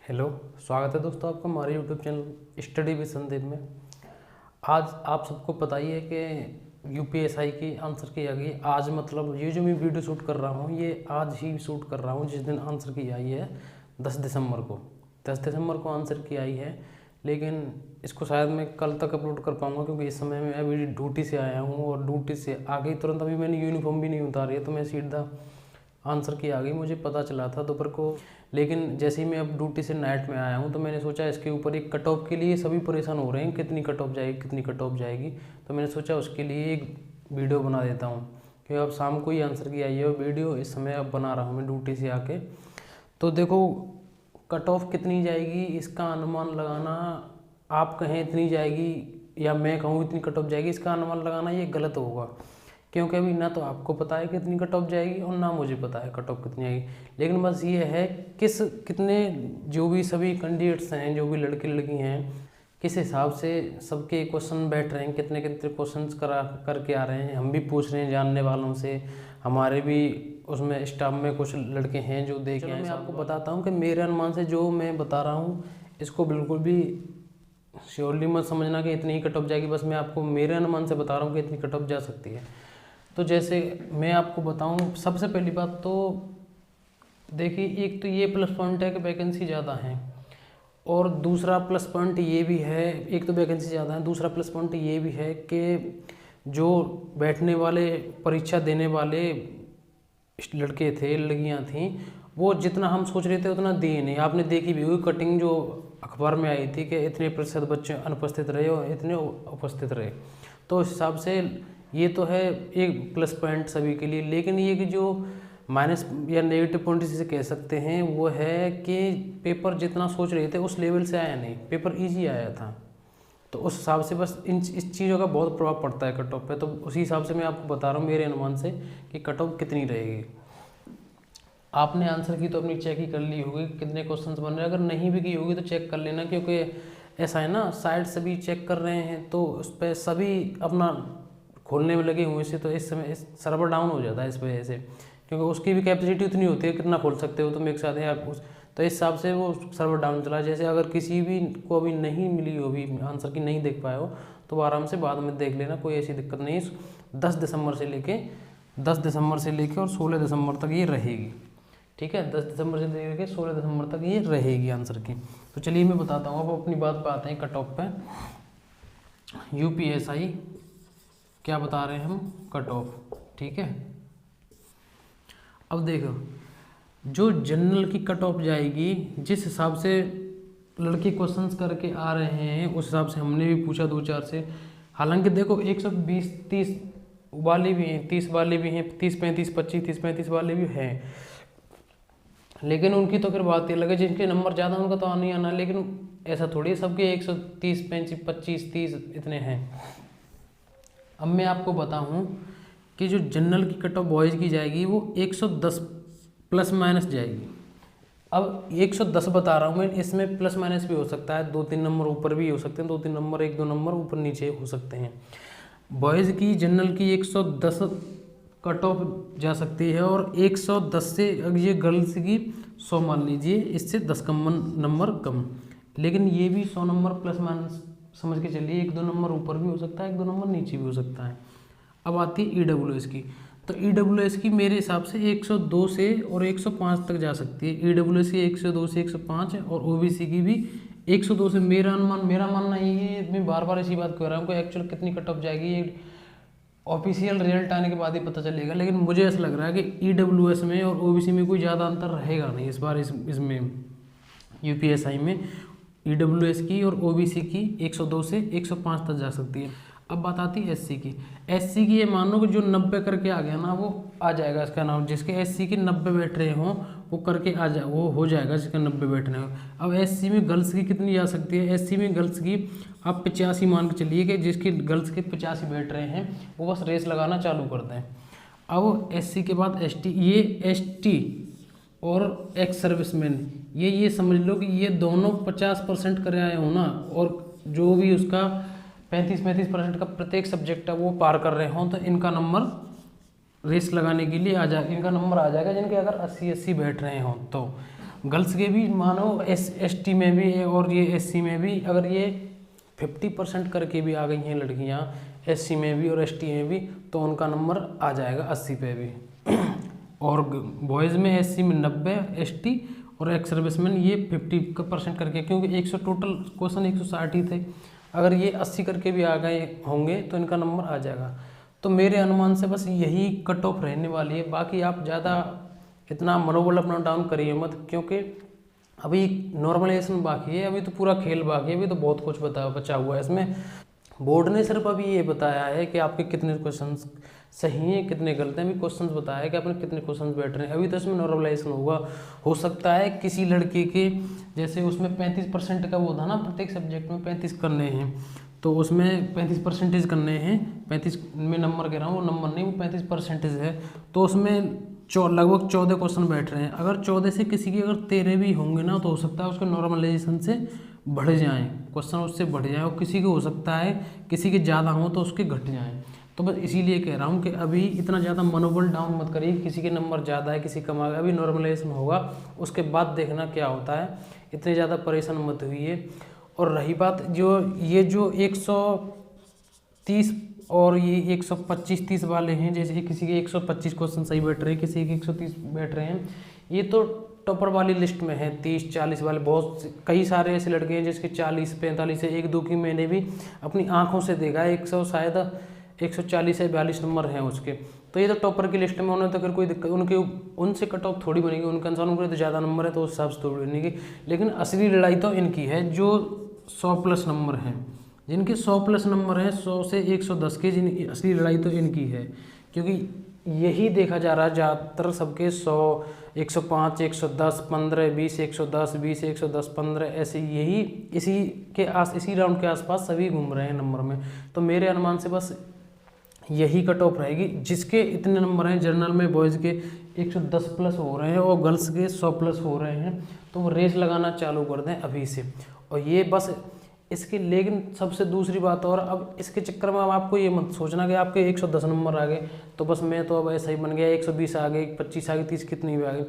Hello, स्वागत है दोस्तों आपका हमारे YouTube channel study with Sandeep में। आज आप सबको पता ही है कि यूपीएसआई की आंसर की आ गई। आज मतलब ये जो मैं वीडियो शूट कर रहा हूँ ये आज ही शूट कर रहा हूँ, जिस दिन आंसर की आई है 10 दिसंबर को। 10 दिसंबर को आंसर की आई है, लेकिन इसको शायद मैं कल तक अपलोड कर पाऊँगा, क्योंकि इस समय मैं अभी ड्यूटी से आया हूँ और ड्यूटी से आगे तुरंत अभी मैंने यूनिफॉर्म भी नहीं उतारी है, तो मैं सीधा आंसर की आ गई। मुझे पता चला था दोपहर को, लेकिन जैसे ही मैं अब ड्यूटी से नाइट में आया हूँ तो मैंने सोचा इसके ऊपर एक कट ऑफ के लिए सभी परेशान हो रहे हैं, कितनी कट ऑफ जाएगी कितनी कट ऑफ जाएगी। तो मैंने सोचा उसके लिए एक वीडियो बना देता हूँ, क्योंकि अब शाम को ही आंसर की आई है वीडियो, इस समय अब बना रहा हूँ मैं ड्यूटी से आके। तो देखो कट ऑफ कितनी जाएगी इसका अनुमान लगाना, आप कहें इतनी जाएगी या मैं कहूँ इतनी कट ऑफ जाएगी, इसका अनुमान लगाना ये गलत होगा, क्योंकि अभी ना तो आपको पता है कितनी कट ऑफ जाएगी और ना मुझे पता है कट ऑफ कितनी आएगी। लेकिन बस ये है कितने जो भी सभी कैंडिडेट्स हैं, जो भी लड़के लड़की हैं, किस हिसाब से सबके क्वेश्चन बैठ रहे हैं, कितने कितने क्वेश्चंस करके आ रहे हैं। हम भी पूछ रहे हैं जानने वालों से, हमारे भी उसमें स्टाफ में कुछ लड़के हैं जो देखे हैं। मैं आपको बताता हूँ कि मेरे अनुमान से जो मैं बता रहा हूँ इसको बिल्कुल भी श्योरली मत समझना कि इतनी ही कट ऑफ जाएगी। बस मैं आपको मेरे अनुमान से बता रहा हूँ कि इतनी कट ऑफ जा सकती है। तो जैसे मैं आपको बताऊं, सबसे पहली बात तो देखिए, एक तो ये प्लस पॉइंट है कि वैकेंसी ज़्यादा है, और दूसरा प्लस पॉइंट ये भी है, एक तो वैकेंसी ज़्यादा है, दूसरा प्लस पॉइंट ये भी है कि जो बैठने वाले परीक्षा देने वाले लड़के थे लड़कियां थीं, वो जितना हम सोच रहे थे उतना दिए नहीं। आपने देखी भी हुई कटिंग जो अखबार में आई थी कि इतने प्रतिशत बच्चे अनुपस्थित रहे और इतने उपस्थित रहे। तो उस हिसाब से ये तो है एक प्लस पॉइंट सभी के लिए। लेकिन ये कि जो माइनस या नेगेटिव पॉइंट जिसे कह सकते हैं वो है कि पेपर जितना सोच रहे थे उस लेवल से आया नहीं, पेपर इजी आया था। तो उस हिसाब से बस इस चीज़ों का बहुत प्रभाव पड़ता है कट ऑफ पे। तो उसी हिसाब से मैं आपको बता रहा हूँ मेरे अनुमान से कि कट ऑफ कितनी रहेगी। आपने आंसर की तो अपनी चेक ही कर ली होगी कितने क्वेश्चंस बन रहे हैं, अगर नहीं भी की होगी तो चेक कर लेना, क्योंकि ऐसा है ना, साइड से भी चेक कर रहे हैं तो उस पर सभी अपना खोलने में लगे हुए से, तो इस समय सर्वर डाउन हो जाता है इस वजह से, क्योंकि उसकी भी कैपेसिटी उतनी होती है, कितना खोल सकते हो तुम एक साथ या उस, तो इस हिसाब से वो सर्वर डाउन चला। जैसे अगर किसी भी को अभी नहीं मिली हो, अभी आंसर की नहीं देख पाए हो, तो आराम से बाद में देख लेना, कोई ऐसी दिक्कत नहीं। 10 दिसंबर से लेके और 16 दिसंबर तक ये रहेगी, ठीक है। 10 दिसंबर से लेकर 16 दिसंबर तक ये रहेगी आंसर की। तो चलिए मैं बताता हूँ, अब अपनी बात पे आते हैं कट ऑफ पे। यूपीएसआई क्या बता रहे हैं हम, कट ऑफ, ठीक है। अब देखो जो जनरल की कट ऑफ जाएगी, जिस हिसाब से लड़के क्वेश्चंस करके आ रहे हैं उस हिसाब से हमने भी पूछा 2-4 से। हालांकि देखो 120-30 वाले भी हैं, 30 वाले भी हैं, 30-35, 25-30-35 वाले भी हैं, लेकिन उनकी तो फिर बात ही अलग है। जिनके नंबर ज़्यादा उनका तो आना ही आना, लेकिन ऐसा थोड़ी सबके 130, 35, 25, 30 इतने हैं। अब मैं आपको बताऊं कि जो जनरल की कट ऑफ बॉयज़ की जाएगी वो 110 प्लस माइनस जाएगी। अब 110 बता रहा हूँ मैं, इसमें प्लस माइनस भी हो सकता है, 2-3 नंबर ऊपर भी हो सकते हैं, 2-3 नंबर 1-2 नंबर ऊपर नीचे हो सकते हैं। बॉयज़ की जनरल की 110 कट ऑफ जा सकती है, और 110 से ये गर्ल्स की 100 मान लीजिए, इससे 10 कम नंबर कम, लेकिन ये भी 100 नंबर प्लस माइनस समझ के चलिए, 1-2 नंबर ऊपर भी हो सकता है, 1-2 नंबर नीचे भी हो सकता है। अब आती है ईडब्ल्यूएस की, तो ईडब्ल्यूएस की मेरे हिसाब से 102 से और 105 तक जा सकती है। ईडब्ल्यूएस की 102 से 105 है, और ओबीसी की भी 102 से। मेरा मानना ये है, मैं बार बार इसी बात कह रहा हूँ कि एक्चुअल कितनी कट ऑफ जाएगी ये ऑफिशियल रिजल्ट आने के बाद ही पता चलेगा, लेकिन मुझे ऐसा लग रहा है कि ईडब्ल्यूएस में और ओबीसी में कोई ज़्यादा अंतर रहेगा नहीं इस बार। इसमें यूपीएसआई में ईडब्ल्यूएस की और ओबीसी की 102 से 105 तक जा सकती है। अब बात आती है एससी की। एससी की ये मान लो कि जो 90 करके आ गया ना वो आ जाएगा, इसका नाम जिसके एससी के 90 बैठ रहे हों वो करके आ जाए, वो हो जाएगा जिसके 90 बैठ रहे हो। अब एससी में गर्ल्स की कितनी जा सकती है, एससी में गर्ल्स की आप 85 मान के चलिए कि जिसकी गर्ल्स के 85 बैठ रहे हैं वो बस रेस लगाना चालू कर दें। अब एससी के बाद एसटी, ये एसटी और एक्स सर्विसमैन, ये समझ लो कि ये दोनों 50% कर आए हो ना, और जो भी उसका 35% का प्रत्येक सब्जेक्ट है वो पार कर रहे हों, तो इनका नंबर रेस लगाने के लिए इनका नंबर आ जाएगा, जिनके अगर 80-80 बैठ रहे हों तो। गर्ल्स के भी मानो ST में भी और ये SC में भी अगर ये 50% करके भी आ गई हैं लड़कियां SC में भी और ST में भी, तो उनका नंबर आ जाएगा 80 पे भी। और बॉयज़ में SC में 90, ST और एक्स सर्विसमैन ये 50% करके, क्योंकि 100 टोटल क्वेश्चन 160 ही थे, अगर ये 80 करके भी आ गए होंगे तो इनका नंबर आ जाएगा। तो मेरे अनुमान से बस यही कट ऑफ रहने वाली है। बाकी आप ज़्यादा इतना मनोबल अपना डाउन करिए मत, क्योंकि अभी नॉर्मलाइजेशन बाकी है, अभी तो पूरा खेल बाकी है, अभी तो बहुत कुछ बचा हुआ है इसमें। बोर्ड ने सिर्फ अभी ये बताया है कि आपके कितने क्वेश्चंस सही हैं कितने गलत हैं, अभी क्वेश्चंस बताया है कि आपने कितने क्वेश्चंस बैठ रहे हैं, अभी तो इसमें नॉर्मलाइजेशन होगा। हो सकता है किसी लड़के के जैसे उसमें 35% का वो था ना, प्रत्येक सब्जेक्ट में 35 करने हैं, तो उसमें 35% करने हैं, 35 में नंबर कह रहा हूँ, वो नंबर नहीं, वो 35% है, तो उसमें लगभग 14 क्वेश्चन बैठ रहे हैं। अगर 14 से किसी के अगर 13 भी होंगे ना, तो हो सकता है उसके नॉर्मलाइजेशन से बढ़ जाएं, क्वेश्चन उससे बढ़ जाए, और किसी के हो सकता है किसी के ज़्यादा हो तो उसके घट जाएं। तो बस इसीलिए कह रहा हूँ कि अभी इतना ज़्यादा मनोबल डाउन मत करिए, किसी के नंबर ज़्यादा है किसी कम आ गया, अभी नॉर्मलाइजेशन होगा उसके बाद देखना क्या होता है, इतने ज़्यादा परेशान मत हुई। और रही बात जो ये जो 130 और ये 125-30 वाले हैं, जैसे किसी के 125 क्वेश्चन सही बैठ रहे हैं, किसी के 130 बैठ रहे हैं, ये तो टॉपर वाली लिस्ट में है। 30-40 वाले बहुत कई सारे ऐसे लड़के हैं जिसके 40-45 है, 1-2 की मैंने भी अपनी आंखों से देखा है, 100 शायद 140 या 42 नंबर हैं उसके, तो ये तो टॉपर की लिस्ट में, उन्हें तो फिर कोई दिक्कत, उनके उनसे कट ऑफ थोड़ी बनेगी, उनके अनुसार उनके तो ज़्यादा नंबर है तो उस हिसाब से थोड़ी बनेगी। लेकिन असली लड़ाई तो इनकी है जो 100+ नंबर हैं, जिनके 100+ नंबर हैं, 100 से 110 के, जिन असली लड़ाई तो इनकी है, क्योंकि यही देखा जा रहा है ज़्यादातर सबके 100, 105, 110, 15, 20, 110, 20, 110, 15 ऐसे यही इसी राउंड के आसपास सभी घूम रहे हैं नंबर में। तो मेरे अनुमान से बस यही कट ऑफ रहेगी, जिसके इतने नंबर हैं जनरल में बॉयज़ के 110+ हो रहे हैं और गर्ल्स के 100+ हो रहे हैं, तो वो रेस लगाना चालू कर दें अभी से। और ये बस इसके, लेकिन सबसे दूसरी बात, और अब इसके चक्कर में अब आपको ये मत सोचना कि आपके 110 नंबर आ गए तो बस मैं तो अब ऐसा ही बन गया, 120 आ गए, 25 आ गए, 30 कितनी भी आ गए।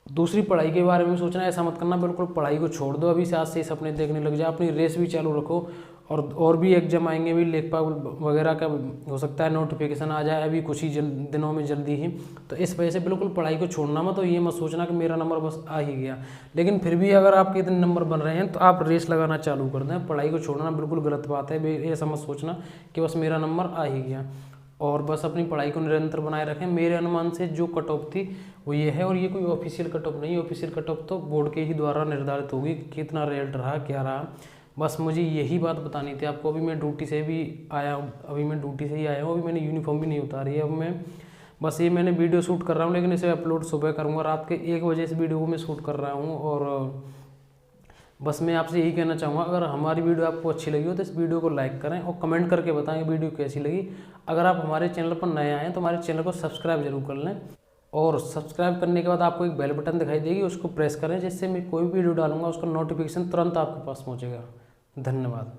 दूसरी पढ़ाई के बारे में सोचना, ऐसा मत करना, बिल्कुल पढ़ाई को छोड़ दो, अभी से आज से सपने देखने लग जाए, अपनी रेस भी चालू रखो। और भी एग्जाम आएंगे, भी लेखपाल वगैरह का हो सकता है नोटिफिकेशन आ जाए अभी कुछ ही दिनों में, जल्दी ही, तो इस वजह से बिल्कुल पढ़ाई को छोड़ना मत। तो ये मत सोचना कि मेरा नंबर बस आ ही गया, लेकिन फिर भी अगर आपके इतने नंबर बन रहे हैं तो आप रेस लगाना चालू कर दें, पढ़ाई को छोड़ना बिल्कुल गलत बात है, ऐसा मत सोचना कि बस मेरा नंबर आ ही गया, और बस अपनी पढ़ाई को निरंतर बनाए रखें। मेरे अनुमान से जो कट ऑफ थी वो ये है, और ये कोई ऑफिशियल कट ऑफ नहीं है, ऑफिशियल कट ऑफ तो बोर्ड के ही द्वारा निर्धारित होगी, कितना रिजल्ट रहा क्या रहा। बस मुझे यही बात बतानी थी आपको। अभी मैं ड्यूटी से भी आया हूँ, अभी मैंने यूनिफॉर्म भी नहीं उतारी है, अब मैं बस ये मैंने वीडियो शूट कर रहा हूँ, लेकिन इसे अपलोड सुबह करूँगा, रात के 1 बजे इस वीडियो को मैं शूट कर रहा हूँ। और बस मैं आपसे यही कहना चाहूँगा, अगर हमारी वीडियो आपको अच्छी लगी हो तो इस वीडियो को लाइक करें और कमेंट करके बताएं वीडियो कैसी लगी। अगर आप हमारे चैनल पर नए आए हैं तो हमारे चैनल को सब्सक्राइब जरूर कर लें, और सब्सक्राइब करने के बाद आपको एक बेल बटन दिखाई देगी, उसको प्रेस करें, जिससे मैं कोई भी वीडियो डालूंगा उसका नोटिफिकेशन तुरंत आपके पास पहुँचेगा। धन्यवाद।